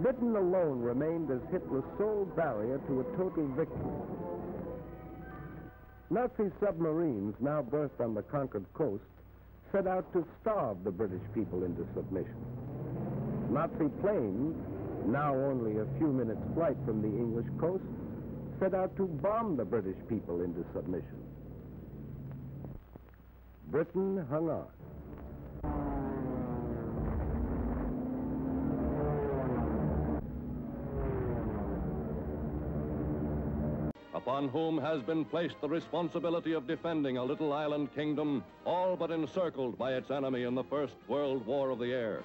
Britain alone remained as Hitler's sole barrier to a total victory. Nazi submarines, now berthed on the conquered coast, set out to starve the British people into submission. Nazi planes, now only a few minutes' flight from the English coast, set out to bomb the British people into submission. Britain hung on. Upon whom has been placed the responsibility of defending a little island kingdom, all but encircled by its enemy in the First World War of the Air.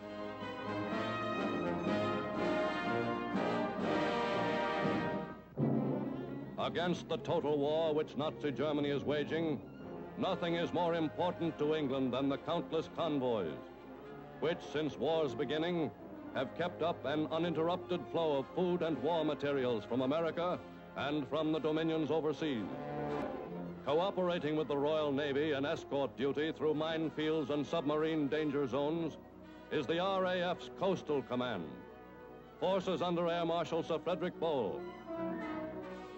Against the total war which Nazi Germany is waging, nothing is more important to England than the countless convoys, which, since war's beginning, have kept up an uninterrupted flow of food and war materials from America and from the dominions overseas. Cooperating with the Royal Navy in escort duty through minefields and submarine danger zones is the RAF's Coastal Command, forces under Air Marshal Sir Frederick Bowell.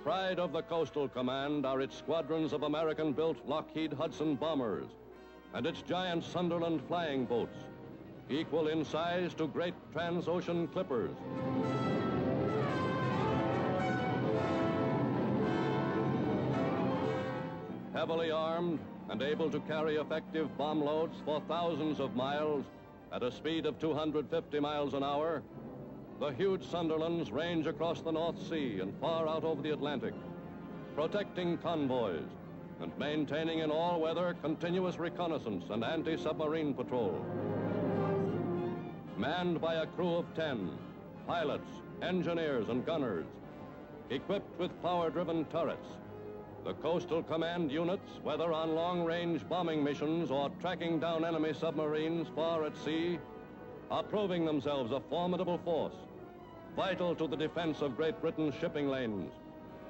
Pride of the Coastal Command are its squadrons of American-built Lockheed Hudson bombers and its giant Sunderland flying boats, equal in size to great trans-ocean clippers. Heavily armed and able to carry effective bomb loads for thousands of miles at a speed of 250 miles an hour, the huge Sunderlands range across the North Sea and far out over the Atlantic, protecting convoys and maintaining in all weather continuous reconnaissance and anti-submarine patrol. Manned by a crew of 10, pilots, engineers, and gunners, equipped with power-driven turrets, the Coastal Command units, whether on long-range bombing missions or tracking down enemy submarines far at sea, are proving themselves a formidable force, vital to the defense of Great Britain's shipping lanes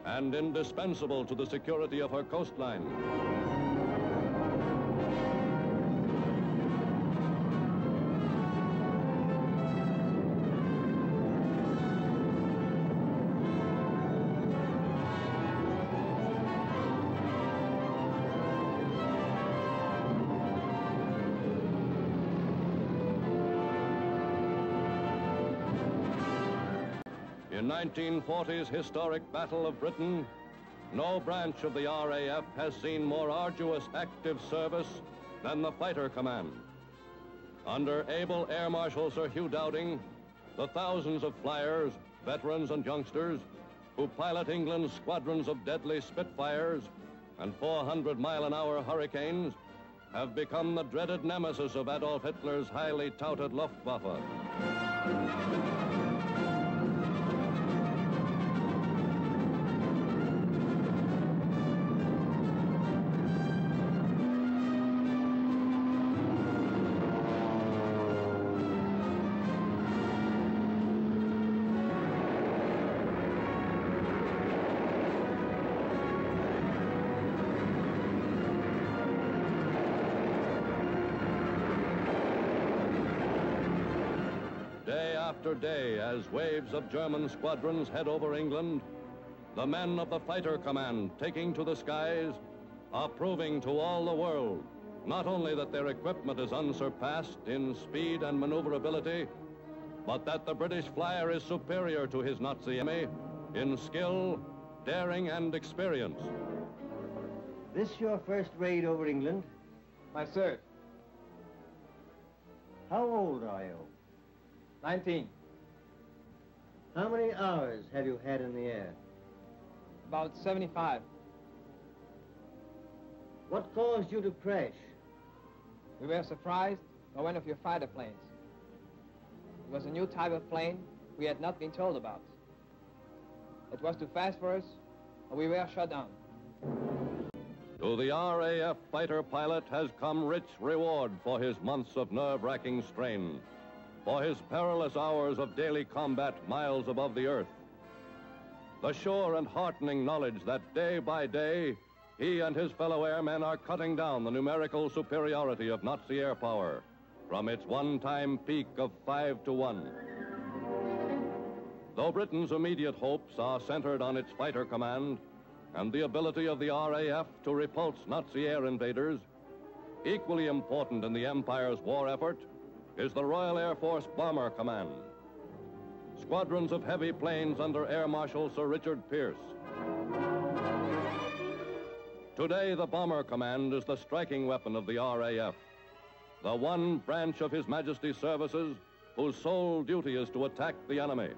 and indispensable to the security of her coastline. In 1940's historic Battle of Britain, no branch of the RAF has seen more arduous active service than the Fighter Command. Under able Air Marshal Sir Hugh Dowding, the thousands of flyers, veterans and youngsters who pilot England's squadrons of deadly Spitfires and 400-mile-an-hour Hurricanes have become the dreaded nemesis of Adolf Hitler's highly touted Luftwaffe. Day after day, as waves of German squadrons head over England, the men of the Fighter Command, taking to the skies, are proving to all the world not only that their equipment is unsurpassed in speed and maneuverability, but that the British flyer is superior to his Nazi enemy in skill, daring, and experience. This your first raid over England? My third. How old are you? 19. How many hours have you had in the air? About 75. What caused you to crash? We were surprised by one of your fighter planes. It was a new type of plane we had not been told about. It was too fast for us, and we were shot down. To the RAF fighter pilot has come rich reward for his months of nerve-wracking strain, for his perilous hours of daily combat miles above the earth. The sure and heartening knowledge that day by day, he and his fellow airmen are cutting down the numerical superiority of Nazi air power from its one-time peak of 5 to 1. Though Britain's immediate hopes are centered on its fighter command and the ability of the RAF to repulse Nazi air invaders, equally important in the Empire's war effort is the Royal Air Force Bomber Command. Squadrons of heavy planes under Air Marshal Sir Richard Pierce. Today, the Bomber Command is the striking weapon of the RAF, the one branch of His Majesty's services whose sole duty is to attack the enemy.